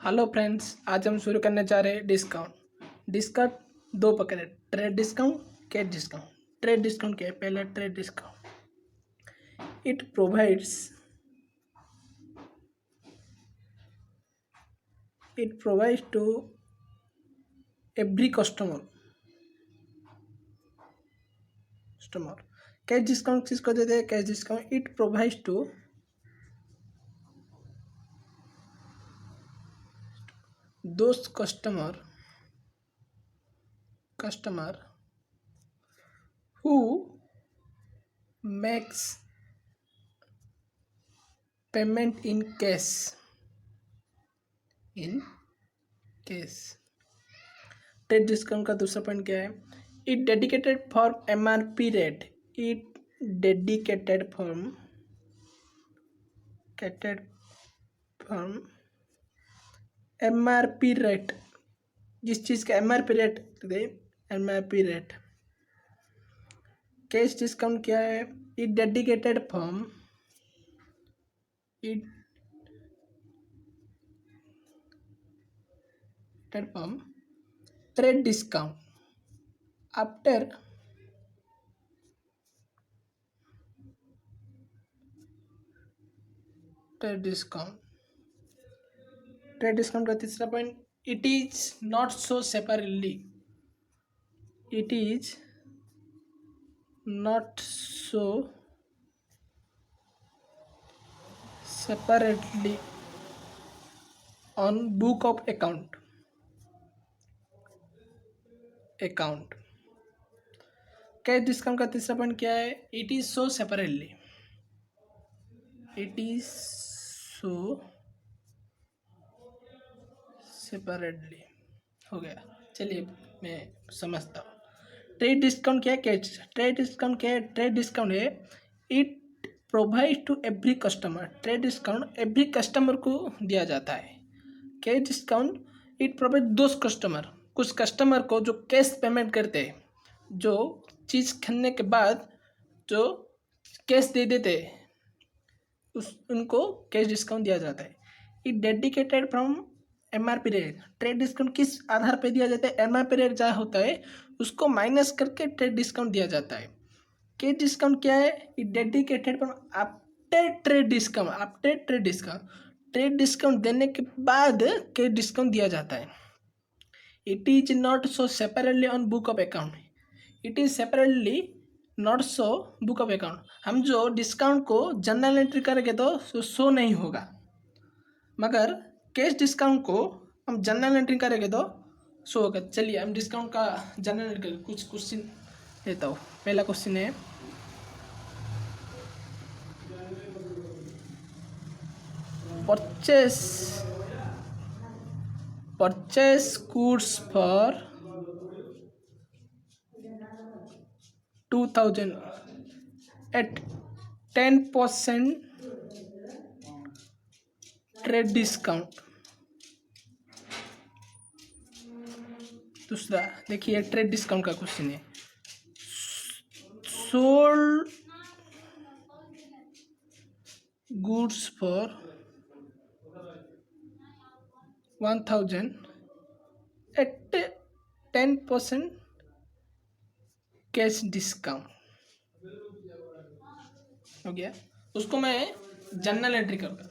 Hello friends, आज हम शुरू करने जा रहे हैं डिस्काउंट दो प्रकार है, trade discount, cash discount. Trade discount क्या है? पहला trade discount, it provides to every customer. Cash discount किसको देते हैं? Cash discount it provides to दोस्त customer who makes payment in cash trade discount का दूसरा पॉइंट क्या है? It dedicated for MRP rate. It dedicated form MRP rate. जिस चीज़ का MRP रेट दे, MRP रेट। कैश डिस्काउंट क्या है? It dedicated form trade discount after trade discount का तीसरा point, it is not so separately. It is not so separately on book of account. Cash discount का तीसरा point क्या है? It is so separately. It is so separately हो गया। चलिए मैं समझता हूँ। ट्रेड डिस्काउंट क्या है? कैश ट्रेड डिस्काउंट क्या है? ट्रेड डिस्काउंट है it provide to every customer. Trade discount every customer को दिया जाता है। कैश डिस्काउंट इट प्रोवाइड दोस्त कस्टमर, कुछ कस्टमर को जो कैश पेमेंट करते हैं, जो चीज़ खरीदने के बाद जो कैश दे देते हैं, उनको कैश डिस्काउंट दिया जाता है। It dedicated from MRP rate. Trade discount किस आधार पे दिया जाता है? MRP रेट जहाँ होता है उसको माइनस करके ट्रेड डिस्काउंट दिया जाता है। कैश डिस्काउंट क्या है? It dedicated from after trade discount. Trade discount देने के बाद कैश डिस्काउंट दिया जाता है। It is not so separately on book of account. It is separately not so book of account. हम जो डिस्काउंट को जनरल एंट्री करेंगे तो शो नहीं होगा, मगर कैश डिस्काउंट को हम जनरल एंट्री करेंगे तो शो होगा। चलिए हम डिस्काउंट का जनरल एंट्री करें। कुछ क्वेश्चन लेता हूँ। पहला क्वेश्चन है, purchase goods for 2000 at 10% trade discount. दूसरा देखिए, ट्रेड डिस्काउंट का क्वेश्चन है, sold goods for 1000 at 10% cash discount. हो गया। उसको मैं जनरल एंट्री करूँगा।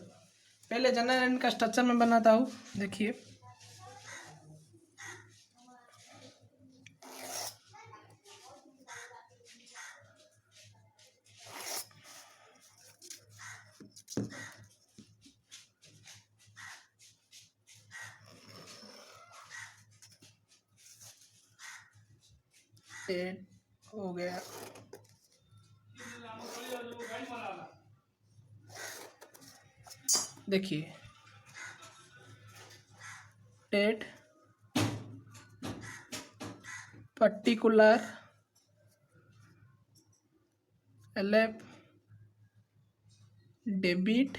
पहले जनरल एंट्री का स्ट्रक्चर में बनाता हूँ। देखिए, हो गया। देखिए, date particular LF debit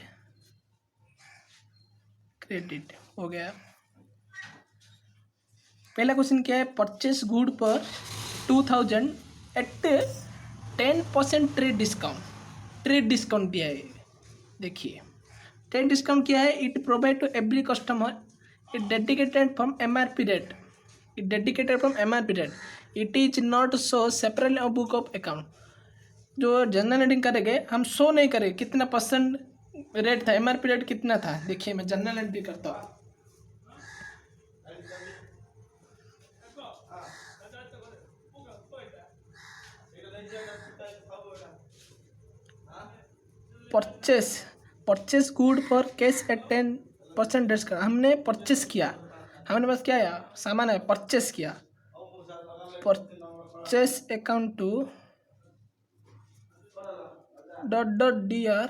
credit हो गया। पहला क्वेश्चन क्या है? परचेस गुड पर 2000 एट 10% ट्रेड डिस्काउंट दिया है। देखिए, ट्रेड डिस्काउंट क्या है? It provide to every customer it dedicated from MRP rate, it dedicated from MRP rate, it is not show separately of book of account. जो journal entry करेंगे हम शो नहीं करेंगे कितना परसेंट रेट था, MRP रेट कितना था। देखिए मैं जनरल एंट्री करता हूँ। Purchase good for cash at 10% discount. हमने परचेस किया, हमने बस क्या है सामान है परचेस किया, purchase account to .dr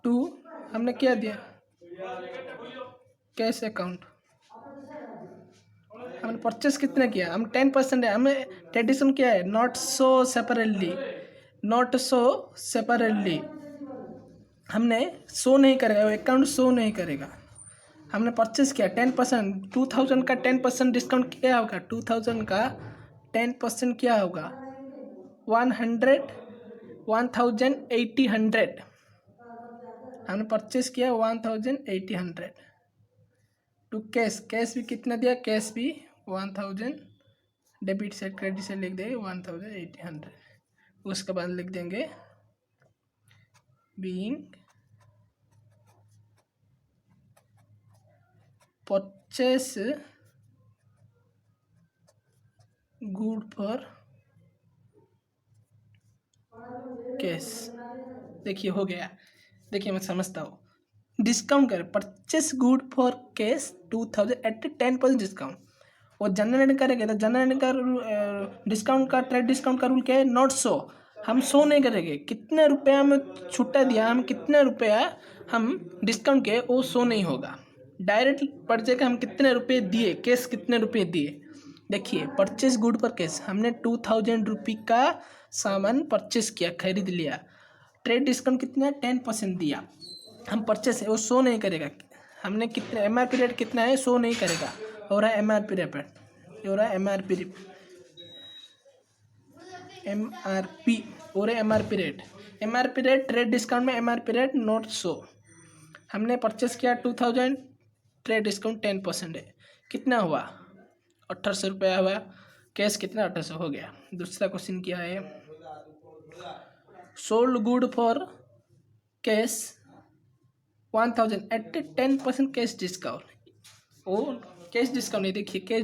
to हमने क्या दिया कैश अकाउंट। हमने परचेस कितना किया, हम 10% है, हमें ट्रेडिशन क्या है not so separately, not so separately, हमने शो नहीं करेगा, अकाउंट शो नहीं करेगा। हमने परचेस किया 10%, 2000 का 10% डिस्काउंट क्या होगा, 2000 का 10% क्या होगा 1800। हमने परचेस किया 1800 टू कैश, कैश भी कितना दिया, कैश भी 1000, डेबिट से क्रेडिट से लिख देंगे 1800। उसके बाद लिख देंगे being purchase good for cash. देखिए हो गया, देखिए मैं समझता हूँ। डिस्काउंट करें purchase good for cash 2000 at 10% discount. और जनरल करेंगे तो जनरल का डिस्काउंट का ट्रेड डिस्काउंट का रूल क्या है नॉट शो, हम शो नहीं करेंगे कितने रुपया हमें छुट्टा दिया, हम कितने रुपया हम डिस्काउंट के वो शो नहीं होगा, डायरेक्ट पड़ जाएगा हम कितने रुपये दिए, कैश कितने रुपये दिए। देखिए परचेस गुड फॉर कैश, हमने 2000 रुपये का सामान परचेस किया, खरीद लिया, ट्रेड डिस्काउंट कितना 10% दिया, हम परचेस है वो शो नहीं करेगा। हमने कितने MRP रेट कितना है शो नहीं करेगा, हो रहा है MRP रेट, हो रहा है MRP हो रहा है MRP rate, MRP rate trade discount में MRP रेट नॉट शो। हमने परचेस किया 2000, ट्रेड डिस्काउंट 10% है, कितना हुआ 1800 रुपया हुआ, कैश कितना 1800 हो गया। दूसरा क्वेश्चन क्या है, sold good for cash 1000 at 10% cash discount. Oh cash discount नहीं, देखिए कैश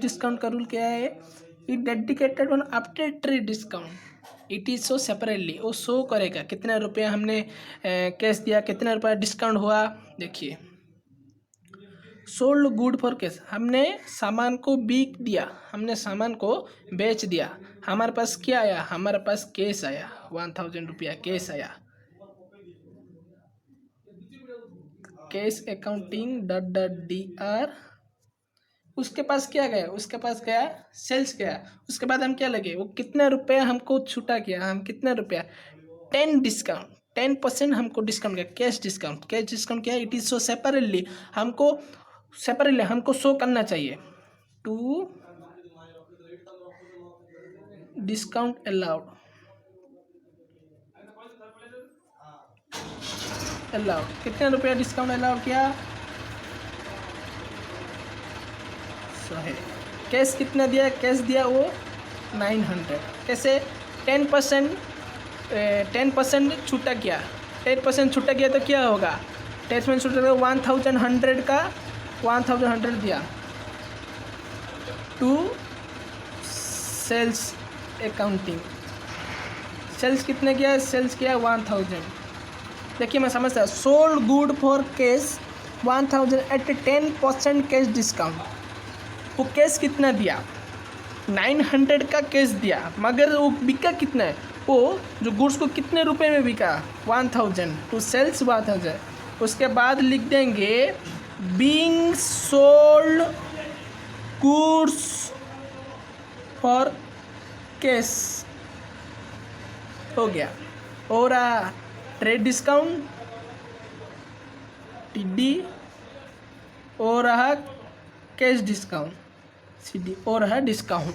डिस्काउंट का रूल क्या है, it dedicated on after trade discount, it is show separately, वो शो करेगा कितना रुपया हमने कैश दिया, कितना रुपया डिस्काउंट हुआ। देखिए सोल्ड गुड फॉर कैश, हमने सामान को बिक दिया, हमने सामान को बेच दिया, हमारे पास क्या आया, हमारे पास कैश आया 1000 रुपया कैश आया। कैश अकाउंटिंग .dr, उसके पास क्या गया, उसके पास गया सेल्स गया, उसके बाद हम क्या लगे वो कितना रुपया हमको छूटा किया, हम कितना रुपया 10% हमको डिस्काउंट किया, कैश डिस्काउंट क्या है, इट इज शो सेपरेटली, हमको शो करना चाहिए टू डिस्काउंट अलाउड कितना रुपया डिस्काउंट अलाउड किया 100 है। कैश कितना दिया, कैश दिया वो 900, कैसे 10% छूटा किया, 10% छूटा किया तो क्या होगा 10% छूटा किया 1100 का 1100 दिया टू सेल्स अकाउंटिंग, सेल्स कितने किया, सेल्स किया 1000। देखिए मैं समझता हूँ, sold good for cash 1000 at 10% cash discount, वो कैश कितना दिया 900 का कैश दिया, मगर वो बिका कितना है, वो जो गुड्स को कितने रुपए में बिका 1000 टू सेल्स 1000। उसके बाद लिख देंगे being sold goods for cash, हो गया। और ट्रेड डिस्काउंट TD, और रहा कैश डिस्काउंट CD, और रहा डिस्काउंट।